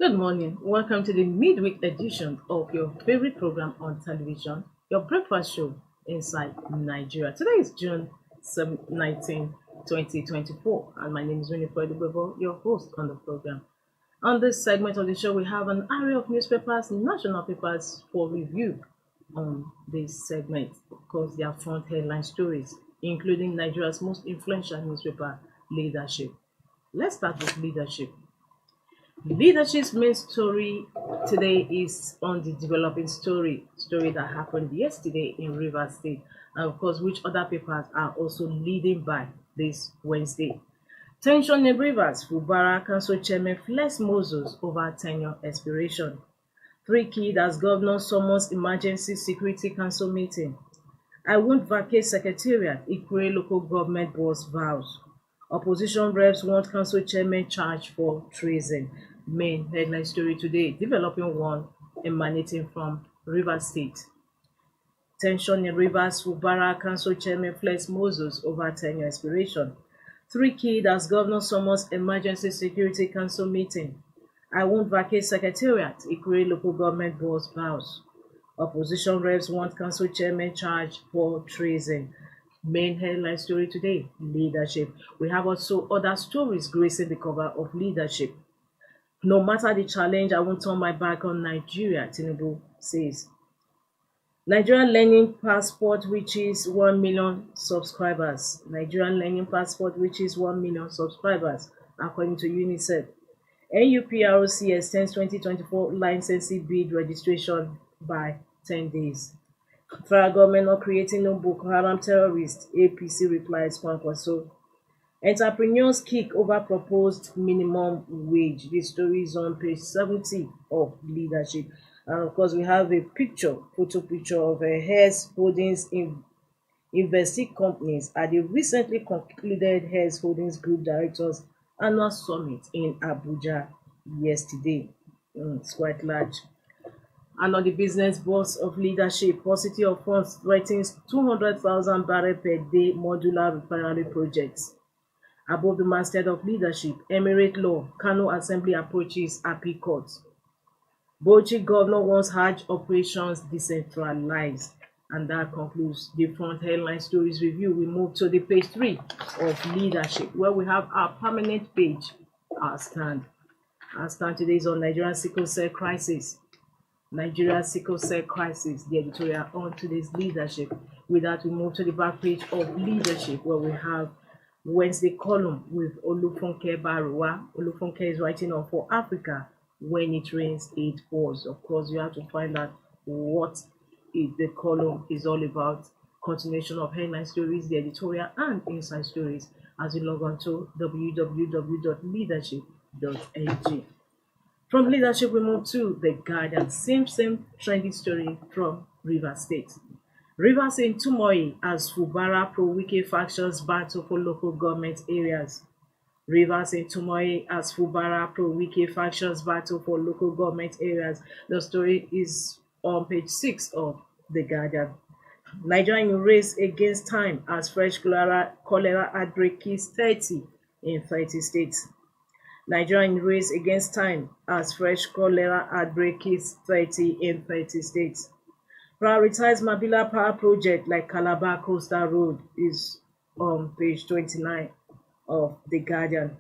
Good morning. Welcome to the midweek edition of your favorite program on television, your breakfast show inside Nigeria. Today is June 19, 2024, and my name is Winifred Ubebo, your host on the program. On this segment of the show, we have an array of newspapers, national papers for review on this segment. Of course, their front headline stories, including Nigeria's most influential newspaper, Leadership. Let's start with Leadership. Leadership's main story today is on the developing story that happened yesterday in Rivers State, and of course, which other papers are also leading by this Wednesday. Tension in Rivers, Fubara Council Chairman flex Moses over tenure expiration. Three killed as governor summons emergency security council meeting. I won't vacate secretariat, Ikure local government boss vows. Opposition reps want council chairman charged for treason. Main headline story today, developing one emanating from Rivers State. Tension in Rivers, Fubara Council Chairman flex Moses over tenure expiration. Three killed as governor summons emergency security council meeting. I won't vacate secretariat, Ikure local government boss vows. Opposition reps want council chairman charged for treason. Main headline story today, Leadership. We have also other stories gracing the cover of Leadership. No matter the challenge, I won't turn my back on Nigeria, Tinubu says. Nigerian Learning Passport reaches 1 million subscribers. Nigerian Learning Passport reaches 1 million subscribers, according to UNICEF. NUPROC extends 2024 licensing bid registration by 10 days. Federal government not creating no Boko Haram terrorists, APC replies Kwankwaso. Entrepreneurs kick over proposed minimum wage. This story is on page 70 of Leadership. And of course, we have a photo picture of a Hess Holdings investee companies at the recently concluded Hess Holdings Group Directors Annual Summit in Abuja yesterday. It's quite large. And on the business boss of Leadership, paucity of funds threatens 200,000 barrel per day modular refinery projects. Above the masthead of Leadership, Emirate Law, Kano Assembly approaches Appeal Court. Bauchi governor wants Hajj operations decentralized. And that concludes the front headline stories review. We move to the page 3 of Leadership, where we have our permanent page, our stand. Our stand today is on Nigerian sickle cell crisis. Nigeria sickle cell crisis, the editorial on today's Leadership. With that, we move to the back page of Leadership, where we have Wednesday column with Olufunke Baruwa. Olufunke is writing on For Africa, When It Rains, It Pours. Of course, you have to find out what the column is all about. Continuation of headline stories, the editorial, and inside stories as you log on to www.leadership.ng. From Leadership, we move to The Guardian. Same trending story from Rivers State. Rivers in turmoil as Fubara pro-Wike factions battle for local government areas. Rivers in turmoil as Fubara pro-Wike factions battle for local government areas. The story is on page 6 of The Guardian. Nigeria in race against time as fresh cholera outbreak kills 30 in 30 states. Nigeria in race against time as fresh cholera outbreak kills 30 in 30 states. Prioritize Mabila Power Project like Calabar Coastal Road is on page 29 of The Guardian.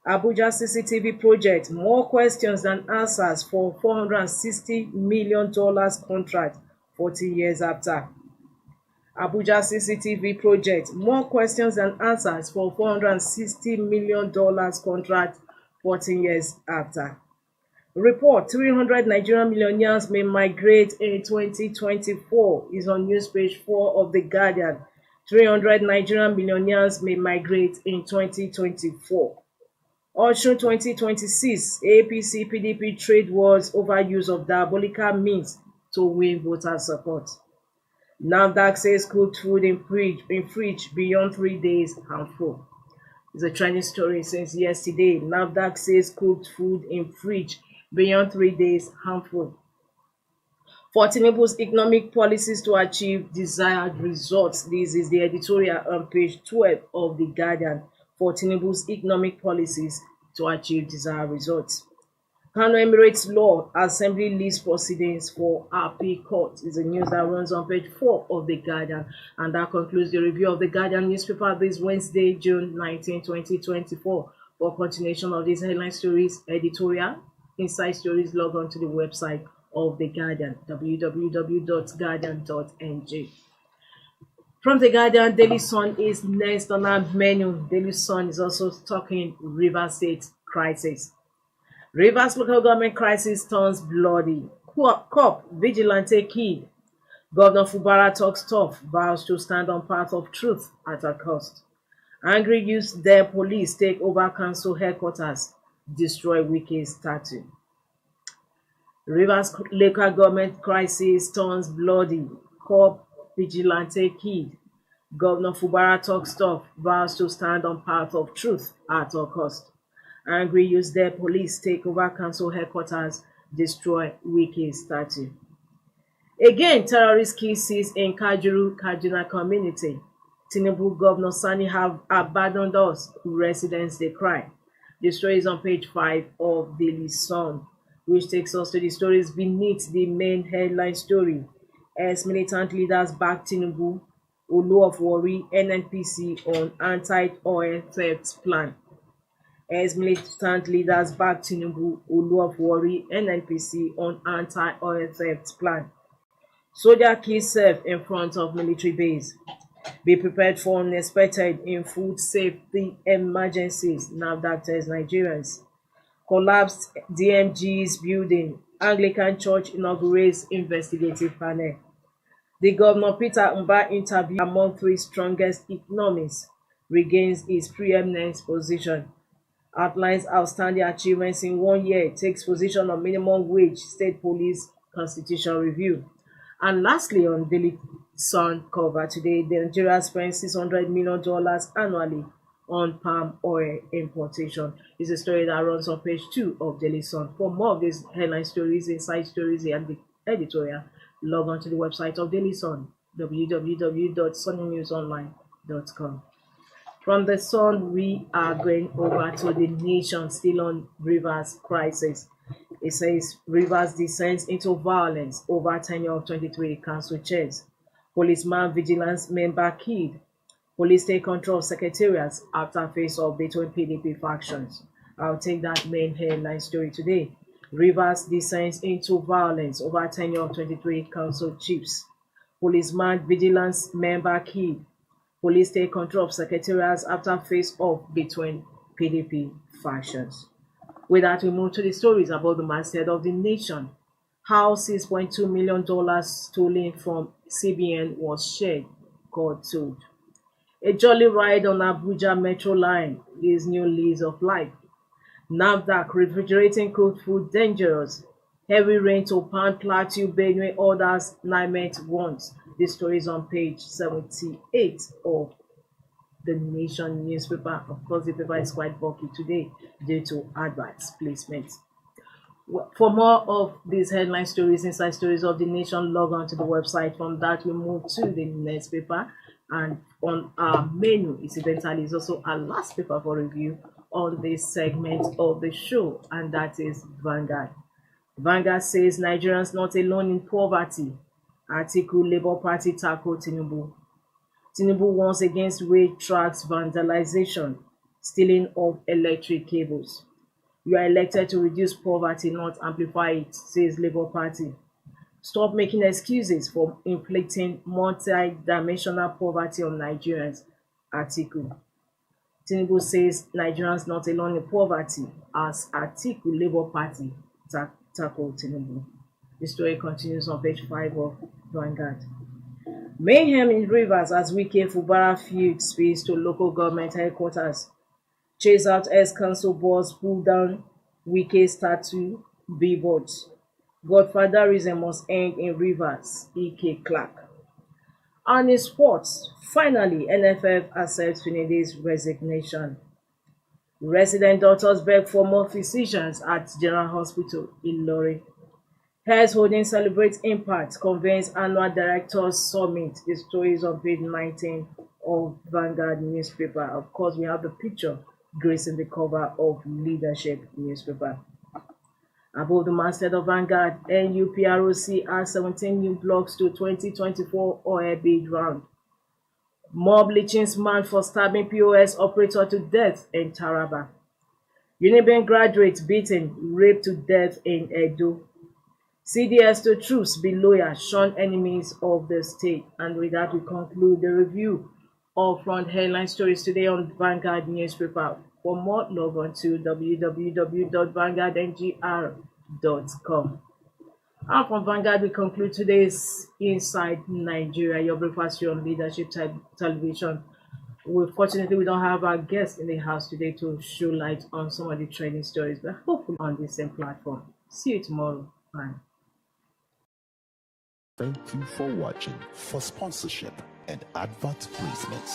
Abuja CCTV project, more questions than answers for $460 million contract 14 years after. Abuja CCTV project, more questions than answers for $460 million contract 14 years after. Report, 300 Nigerian millionaires may migrate in 2024 is on news page 4 of The Guardian. 300 Nigerian millionaires may migrate in 2024. Osun 2026, APC PDP trade wars over use of diabolical means to win voter support. NAFDAC says cooked food in fridge beyond 3 days harmful. It's a trending story since yesterday. NAFDAC says cooked food in fridge beyond 3 days harmful. For Tinubu's economic policies to achieve desired results. This is the editorial on page 12 of The Guardian. For Tinubu's economic policies to achieve desired results. Kano Emirates Law Assembly leads proceedings for appeal court is the news that runs on page 4 of The Guardian. And that concludes the review of The Guardian newspaper this Wednesday, June 19, 2024. For continuation of these headline stories, editorial, inside stories, log on to the website of The Guardian, www.guardian.ng. From The Guardian, Daily Sun is next on our menu. Daily Sun is also talking Rivers State crisis. Rivers local government crisis turns bloody. Cop, vigilante kid. Governor Fubara talks tough, vows to stand on path of truth at a cost. Angry youths dare police take over council headquarters, destroy Wike's statue. Rivers local government crisis turns bloody. Cop, vigilante kid. Governor Fubara talks tough, vows to stand on path of truth at all cost. Angry youths dare police take over council headquarters, destroy Wike's statue. Again, terrorist cases in Kajuru, Kaduna community. Tinubu Governor Sani have abandoned us, residents they cry. The story is on page 5 of Daily Sun, which takes us to the stories beneath the main headline story. As militant leaders back Tinubu, Olu of Warri, NNPC on anti-oil theft plan. As militant leaders back Tinubu, Olu of Warri, NNPC on anti-oil theft plan. Soldier kills self in front of military base. Be prepared for unexpected in food safety emergencies, NAFDAC tells Nigerians. Collapsed DMG's building. Anglican Church inaugurates investigative panel. The Governor Peter Mba interview among 3 strongest economies regains his preeminent position. Outlines outstanding achievements in 1 year, takes position on minimum wage, state police constitution review. And lastly, on Daily Sun cover today, Nigeria spends $600 million annually on palm oil importation. It's a story that runs on page 2 of Daily Sun. For more of these headline stories, inside stories, and the editorial, log on to the website of Daily Sun, www.sunnynewsonline.com. From the Sun, we are going over to The Nation, still on Rivers crisis. It says Rivers descends into violence over tenure of 23 council chairs. Policeman vigilance member killed. Police take control of secretariats after face-off between PDP factions. I'll take that main headline story today. Rivers descends into violence over tenure of 23 council chiefs. Policeman vigilance member killed. Police take control of secretariats after face-off between PDP factions. With that, we move to the stories about the masthead of The Nation. How $6.2 million stolen from CBN was shared, God told. A jolly ride on Abuja Metro line gives new lease of life. NAFDAC refrigerating cooked food dangerous. Heavy rain to pound Plateau, Benue orders NIMET wants. This story is on page 78 of The Nation newspaper. Of course, the paper is quite bulky today due to adverts placement. For more of these headline stories, inside stories of The Nation, log on to the website. From that, we move to the next paper. And on our menu, incidentally, is also our last paper for review on this segment of the show, and that is Vanguard. Vanguard says Nigerians not alone in poverty. Article Labour Party tackle Tinubu. Tinubu warns against rail tracks vandalization, stealing of electric cables. You are elected to reduce poverty, not amplify it, says Labour Party. Stop making excuses for inflicting multi-dimensional poverty on Nigerians. Article. Tinubu says Nigerians not alone in poverty as Article Labour Party tackle Tinubu. The story continues on page 5 of Vanguard. Mayhem in Rivers as Wike Fubara feud spills to local government headquarters. Chase out ex-council boss, pull down Wike statue, billboards. Godfatherism must end in Rivers, E.K. Clark. And in sports, finally, NFF accepts Finiday's resignation. Resident doctors beg for more physicians at General Hospital in Lorry. Heads holding celebrates impact, convenes annual directors summit. The story is on page 19 of Vanguard newspaper. Of course, we have the picture gracing the cover of Leadership newspaper. Above the masthead of Vanguard, NUPROC adds 17 new blocks to 2024 oil bid round. Mob lynchings man for stabbing POS operator to death in Taraba. Uniben graduate beaten, raped to death in Edo. CDS to troops be loyal, shun enemies of the state. And with that, we conclude the review of front headline stories today on Vanguard newspaper. For more, log on to www.vanguardngr.com. And from Vanguard, we conclude today's Inside Nigeria, your breakfast show on Leadership Television. Fortunately, we don't have our guest in the house today to show light on some of the trending stories, but hopefully on the same platform. See you tomorrow. Bye. Thank you for watching. For sponsorship and advert placements,